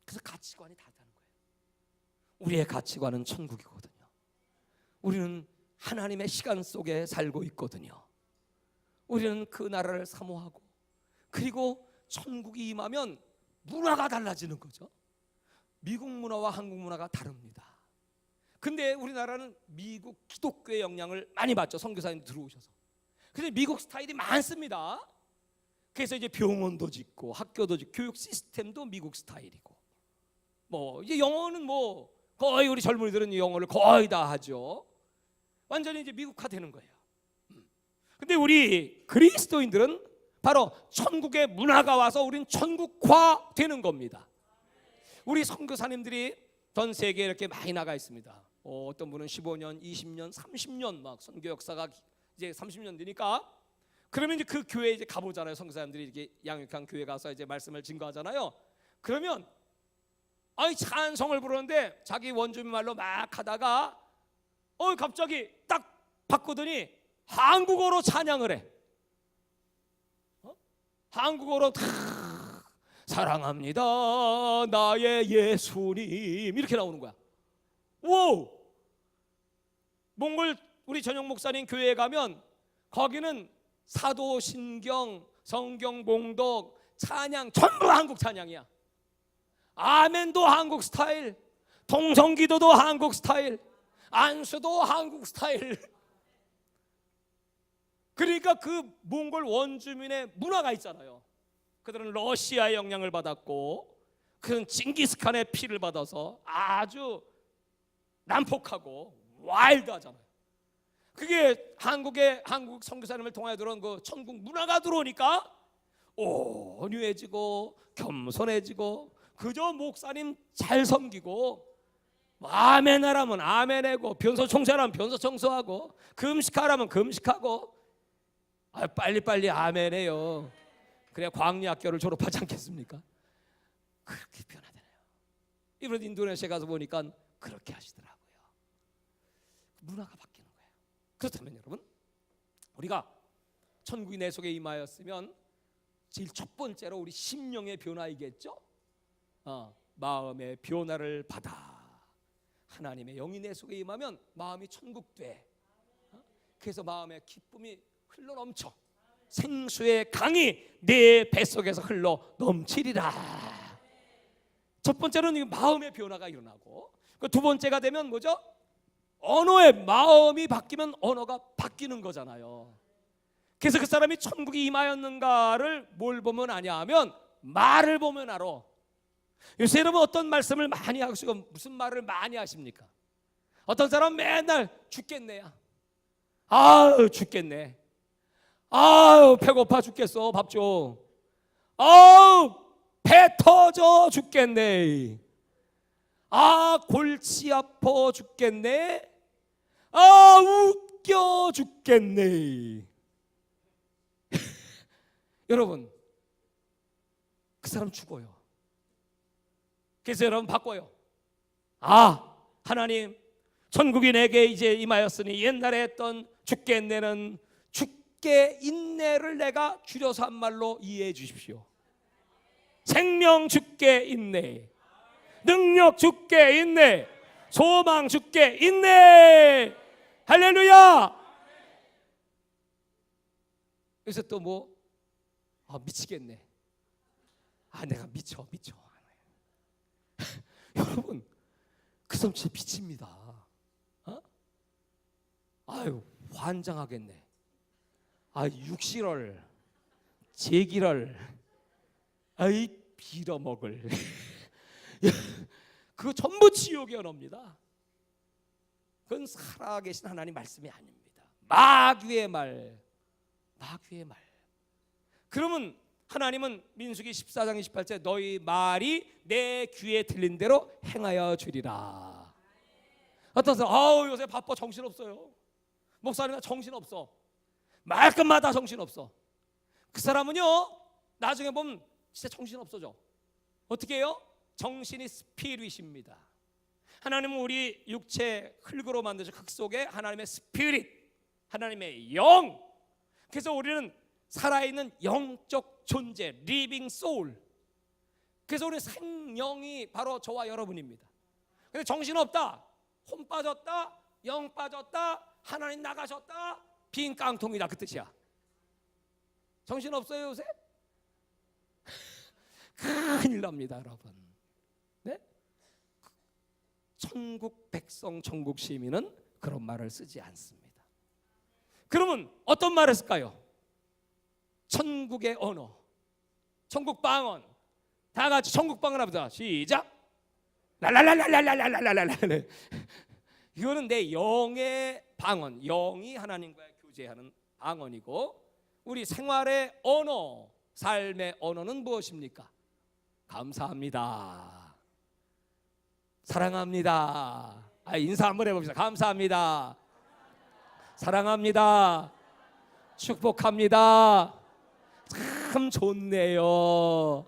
그래서 가치관이 다르다는 거예요. 우리의 가치관은 천국이거든요. 우리는 하나님의 시간 속에 살고 있거든요. 우리는 그 나라를 사모하고 그리고 천국이 임하면 문화가 달라지는 거죠. 미국 문화와 한국 문화가 다릅니다. 근데 우리나라는 미국 기독교의 영향을 많이 받죠. 선교사님 들어오셔서. 그래서 미국 스타일이 많습니다. 그래서 이제 병원도 짓고 학교도 짓고 교육 시스템도 미국 스타일이고 뭐 이제 영어는 뭐 거의 우리 젊은이들은 영어를 거의 다 하죠. 완전히 이제 미국화되는 거예요. 근데 우리 그리스도인들은 바로 천국의 문화가 와서 우린 천국화 되는 겁니다. 우리 선교사님들이 전 세계에 이렇게 많이 나가 있습니다. 어떤 분은 15년, 20년, 30년 막 선교 역사가 이제 30년 되니까 그러면 이제 그 교회에 이제 가보잖아요. 선교사님들이 이렇게 양육한 교회 가서 이제 말씀을 증거하잖아요. 그러면 찬송을 부르는데 자기 원주민 말로 막 하다가 갑자기 딱 바꾸더니 한국어로 찬양을 해. 한국어로 사랑합니다 나의 예수님 이렇게 나오는 거야. 오! 몽골 우리 전용 목사님 교회에 가면 거기는 사도신경, 성경봉독, 찬양 전부 한국 찬양이야. 아멘도 한국 스타일, 동성기도도 한국 스타일, 안수도 한국 스타일. 그러니까 그 몽골 원주민의 문화가 있잖아요. 그들은 러시아의 영향을 받았고 그는 징기스칸의 피를 받아서 아주 난폭하고 와일드하잖아요. 그게 한국 선교사님을 통하여 들어온 그 천국 문화가 들어오니까 온유해지고 겸손해지고 그저 목사님 잘 섬기고 아멘하라면 아멘하고 변소 청소하라면 변소 청소하고 금식하라면 금식하고 빨리빨리 아멘해요. 그래야 광야학교를 졸업하지 않겠습니까? 그렇게 변화되네요. 이번에 인도네시아 가서 보니까 그렇게 하시더라고요. 문화가 바뀌는 거예요. 그렇다면 여러분, 우리가 천국이 내 속에 임하였으면 제일 첫 번째로 우리 심령의 변화이겠죠. 마음의 변화를 받아. 하나님의 영이 내 속에 임하면 마음이 천국돼. 그래서 마음의 기쁨이 흘러 넘쳐. 생수의 강이 내 뱃속에서 흘러 넘치리라. 첫 번째는 마음의 변화가 일어나고, 두 번째가 되면 뭐죠? 언어의 마음이 바뀌면 언어가 바뀌는 거잖아요. 그래서 그 사람이 천국이 임하였는가를 뭘 보면 아냐 하면 말을 보면 알아. 요새 여러분 어떤 말씀을 많이 하시고 무슨 말을 많이 하십니까? 어떤 사람은 맨날 죽겠네야. 아유 죽겠네. 아유 배고파 죽겠어. 밥 줘. 아유 배 터져 죽겠네. 아 골치 아파 죽겠네. 아 웃겨 죽겠네. 여러분 그 사람 죽어요. 그래서 여러분 바꿔요. 하나님 천국이 내게 이제 임하였으니 옛날에 했던 죽겠네는 죽게 인내를 내가 줄여서 한 말로 이해해 주십시오. 생명 죽게 인내, 능력 죽게 인내, 소망 죽게 인내. 할렐루야. 여기서 또 뭐 미치겠네. 내가 미쳐. 여러분 그 사람 진짜 미칩니다. 아유 환장하겠네. 육실을 제기를 빌어먹을. 그거 전부 지옥의 언어입니다. 그건 살아계신 하나님 말씀이 아닙니다. 마귀의 말. 그러면 하나님은 민수기 14장 28절 너희 말이 내 귀에 들린 대로 행하여 주리라. 어떤 사람 요새 바빠 정신없어요. 목사님 나 정신없어. 말끝마다 정신없어. 그 사람은요 나중에 보면 진짜 정신없어져. 어떻게 해요? 정신이 스피릿입니다. 하나님은 우리 육체 흙으로 만드신 흙 속에 하나님의 스피릿, 하나님의 영. 그래서 우리는 살아있는 영적 존재, 리빙 소울. 그래서 우리 생명이 바로 저와 여러분입니다. 근데 정신없다, 혼 빠졌다, 영 빠졌다, 하나님 나가셨다, 빈 깡통이다, 그 뜻이야. 정신없어요 요새? 큰일 납니다 여러분. 네? 천국 백성, 천국 시민은 그런 말을 쓰지 않습니다. 그러면 어떤 말을 쓸까요? 천국의 언어, 천국 방언. 다 같이 천국 방언 합니다. 시작. 랄랄랄랄랄랄랄랄랄. 이거는 내 영의 방언, 영이 하나님과의 교제하는 방언이고, 우리 생활의 언어, 삶의 언어는 무엇입니까? 감사합니다, 사랑합니다. 인사 한번 해봅시다. 감사합니다, 사랑합니다, 축복합니다. 참 좋네요.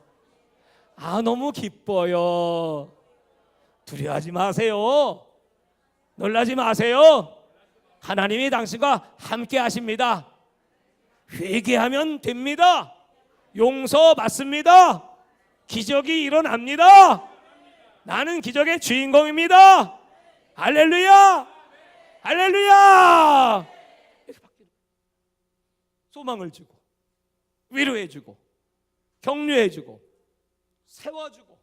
너무 기뻐요. 두려워하지 마세요. 놀라지 마세요. 하나님이 당신과 함께 하십니다. 회개하면 됩니다. 용서 받습니다. 기적이 일어납니다. 나는 기적의 주인공입니다. 할렐루야. 할렐루야. 이렇게 바뀌는, 소망을 주고 위로해주고 격려해주고 세워주고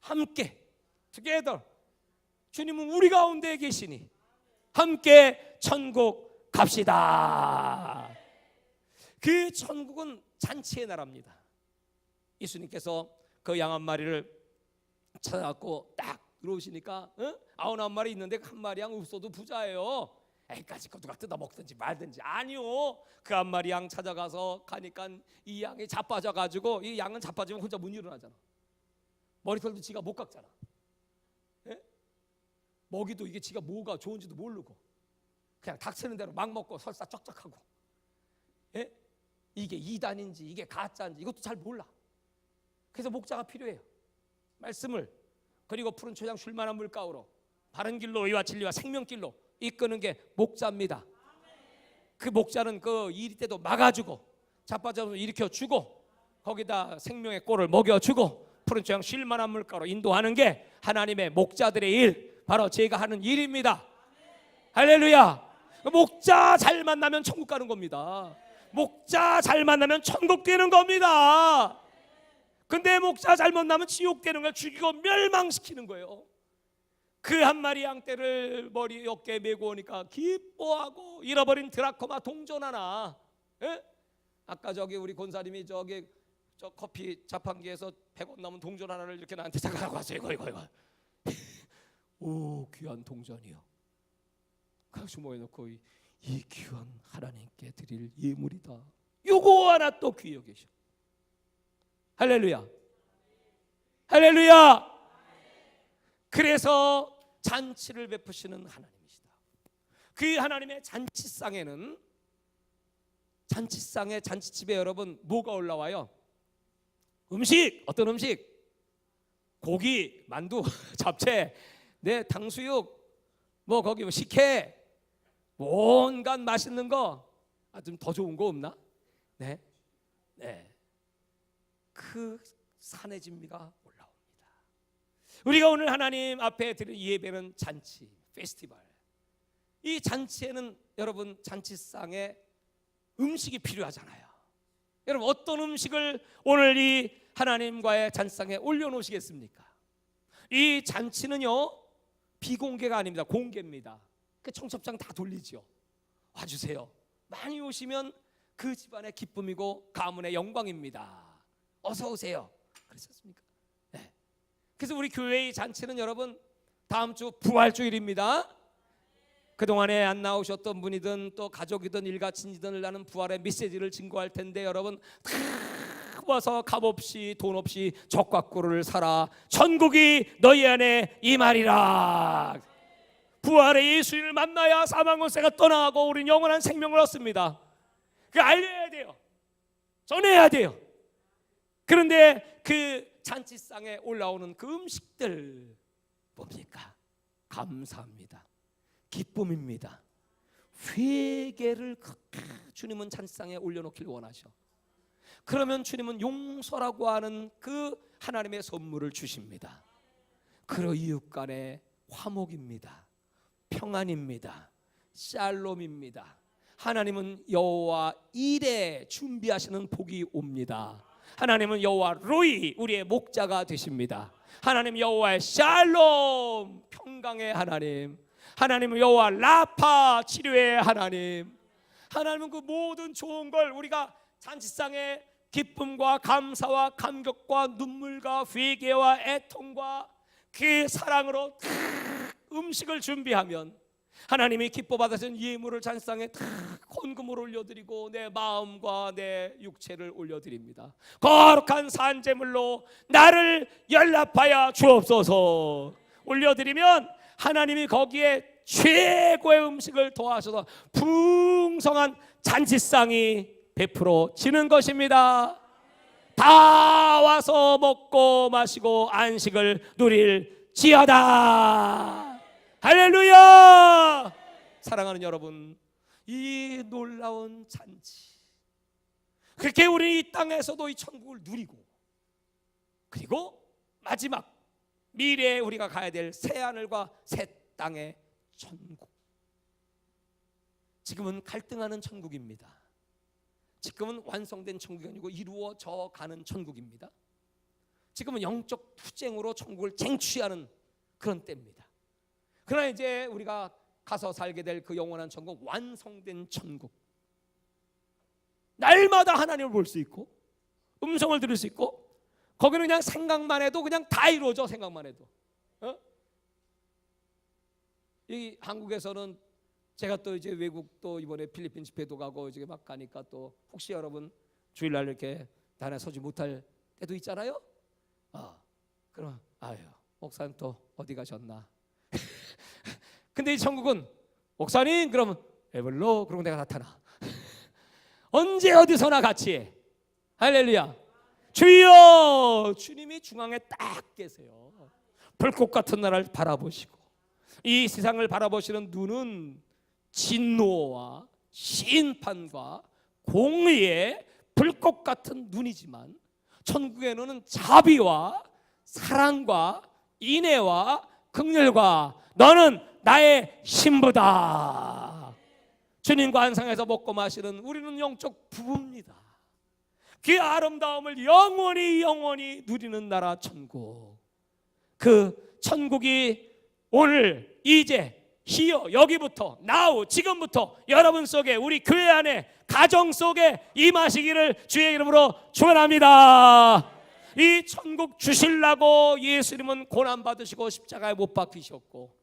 함께 together. 주님은 우리 가운데 계시니 함께 천국 갑시다. 그 천국은 잔치의 나라입니다. 예수님께서 그 양 한 마리를 찾아갖고 딱 들어오시니까 99마리 있는데 한 마리 양 없어도 부자예요. 애까지 거 누가 뜯어 먹든지 말든지. 아니요, 그 한 마리 양 찾아가서 가니까 이 양이 자빠져가지고, 이 양은 자빠지면 혼자 못 일어나잖아. 머리털도 지가 못 깎잖아. 예? 먹이도 이게 지가 뭐가 좋은지도 모르고 그냥 닥치는 대로 막 먹고 설사 쩍쩍하고. 예? 이게 이단인지 이게 가짜인지 이것도 잘 몰라. 그래서 목자가 필요해요. 말씀을 그리고 푸른 초장 쉴만한 물가로 바른 길로 의와 진리와 생명길로 이끄는 게 목자입니다. 그 목자는 그 이리 때도 막아주고 자빠져서 일으켜주고 거기다 생명의 꼴을 먹여주고 푸른 초장 쉴만한 물가로 인도하는 게 하나님의 목자들의 일, 바로 제가 하는 일입니다. 할렐루야. 목자 잘 만나면 천국 가는 겁니다. 목자 잘 만나면 천국 되는 겁니다. 근데 목자 잘못 나면 지옥 되는 걸 죽이고 멸망시키는 거예요. 그 한 마리 양떼를 머리 어깨에 메고 오니까 기뻐하고 잃어버린 드라코마 동전 하나. 예? 아까 저기 우리 권사님이 저기 저 커피 자판기에서 100원 남은 동전 하나를 이렇게 나한테 잠깐 왔어요. 이거. 오, 귀한 동전이요. 그 주머니에 넣고 이 귀한 하나님께 드릴 예물이다. 요거 하나 또 귀여 계셔. 할렐루야. 할렐루야. 그래서 잔치를 베푸시는 하나님이시다. 그 하나님의 잔치상에는, 잔치상에, 잔치집에 여러분 뭐가 올라와요? 음식. 어떤 음식? 고기, 만두, 잡채, 탕수육, 뭐 거기 뭐 식혜, 온갖 맛있는 거. 좀 더 좋은 거 없나? 네. 그 산의 진미가 올라옵니다. 우리가 오늘 하나님 앞에 드릴 예배는 잔치, 페스티벌. 이 잔치에는 여러분 잔치상에 음식이 필요하잖아요. 여러분 어떤 음식을 오늘 이 하나님과의 잔치상에 올려놓으시겠습니까? 이 잔치는요 비공개가 아닙니다. 공개입니다. 그 청첩장 다 돌리죠. 와주세요. 많이 오시면 그 집안의 기쁨이고 가문의 영광입니다. 어서 오세요. 그렇지 않습니까? 네. 그래서 우리 교회의 잔치는 여러분 다음 주 부활주일입니다. 그동안에 안 나오셨던 분이든 또 가족이든 일가친이든 나는 부활의 메시지를 증거할 텐데 여러분 다 와서 값없이 돈 없이 적과꾸를 살아 천국이 너희 안에 임하리라. 부활의 예수님을 만나야 사망권세가 떠나가고 우리는 영원한 생명을 얻습니다. 그 알려야 돼요. 전해야 돼요. 그런데 그 잔치상에 올라오는 그 음식들 뭡니까? 감사합니다. 기쁨입니다. 회개를 주님은 잔치상에 올려놓기를 원하셔. 그러면 주님은 용서라고 하는 그 하나님의 선물을 주십니다. 그러 이웃 간의 화목입니다. 평안입니다. 샬롬입니다. 하나님은 여호와 일에 준비하시는 복이 옵니다. 하나님은 여호와 로이 우리의 목자가 되십니다. 하나님 여호와의 샬롬 평강의 하나님, 하나님은 여호와 라파 치료의 하나님. 하나님은 그 모든 좋은 걸 우리가 잔치상에 기쁨과 감사와 감격과 눈물과 회개와 애통과 그 사랑으로 음식을 준비하면 하나님이 기뻐 받으신 예물을 잔상에 다 헌금을 올려드리고 내 마음과 내 육체를 올려드립니다. 거룩한 산제물로 나를 연락하여 주옵소서. 올려드리면 하나님이 거기에 최고의 음식을 더하셔서 풍성한 잔치상이 베풀어지는 것입니다. 다 와서 먹고 마시고 안식을 누릴지어다. 할렐루야. 사랑하는 여러분, 이 놀라운 잔치, 그렇게 우리 이 땅에서도 이 천국을 누리고 그리고 마지막 미래에 우리가 가야 될 새하늘과 새 땅의 천국. 지금은 갈등하는 천국입니다. 지금은 완성된 천국이 아니고 이루어져 가는 천국입니다. 지금은 영적 투쟁으로 천국을 쟁취하는 그런 때입니다. 그러나 이제 우리가 가서 살게 될 그 영원한 천국, 완성된 천국, 날마다 하나님을 볼 수 있고 음성을 들을 수 있고 거기는 그냥 생각만 해도 그냥 다 이루어져. 생각만 해도. 이 한국에서는 제가 또 이제 외국 또 이번에 필리핀 집회도 가고 이제 막 가니까 또 혹시 여러분 주일날 이렇게 단에 서지 못할 때도 있잖아요. 그럼 아유 목사님 또 어디 가셨나? 근데 이 천국은 목사님 그러면 에블로 그러고 내가 나타나. 언제 어디서나 같이 해. 할렐루야. 주여, 주님이 중앙에 딱 계세요. 불꽃 같은 나라를 바라보시고 이 세상을 바라보시는 눈은 진노와 심판과 공의의 불꽃 같은 눈이지만 천국의 눈은 자비와 사랑과 인애와 긍휼과 너는 나의 신부다. 주님과 한상에서 먹고 마시는 우리는 영적 부부입니다. 그 아름다움을 영원히 누리는 나라 천국. 그 천국이 오늘 이제 히어 여기부터 나우 지금부터 여러분 속에 우리 교회 안에 가정 속에 임하시기를 주의 이름으로 축원합니다. 이 천국 주실라고 예수님은 고난 받으시고 십자가에 못 박히셨고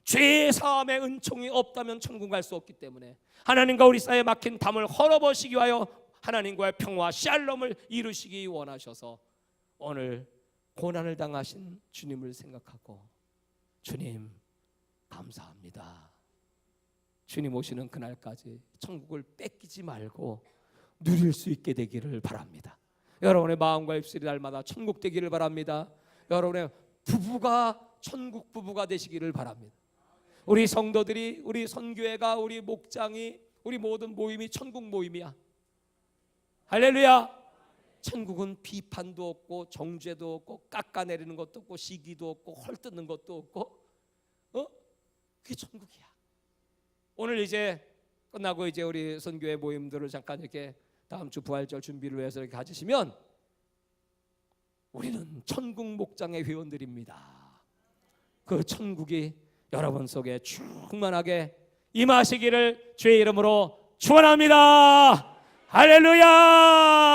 죄 사함의 은총이 없다면 천국 갈 수 없기 때문에 하나님과 우리 사이에 막힌 담을 헐어버리기 위하여 하나님과의 평화 샬롬을 이루시기 원하셔서 오늘 고난을 당하신 주님을 생각하고 주님 감사합니다. 주님 오시는 그날까지 천국을 뺏기지 말고 누릴 수 있게 되기를 바랍니다. 여러분의 마음과 입술이 날마다 천국 되기를 바랍니다. 여러분의 부부가 천국 부부가 되시기를 바랍니다. 우리 성도들이, 우리 선교회가, 우리 목장이, 우리 모든 모임이 천국 모임이야. 할렐루야. 천국은 비판도 없고 정죄도 없고 깎아내리는 것도 없고 시기도 없고 헐뜯는 것도 없고 그게 천국이야. 오늘 이제 끝나고 이제 우리 선교회 모임들을 잠깐 이렇게 다음 주 부활절 준비를 위해서 이렇게 가지시면 우리는 천국 목장의 회원들입니다. 그 천국이 여러분 속에 충만하게 임하시기를 주의 이름으로 축원합니다. 할렐루야.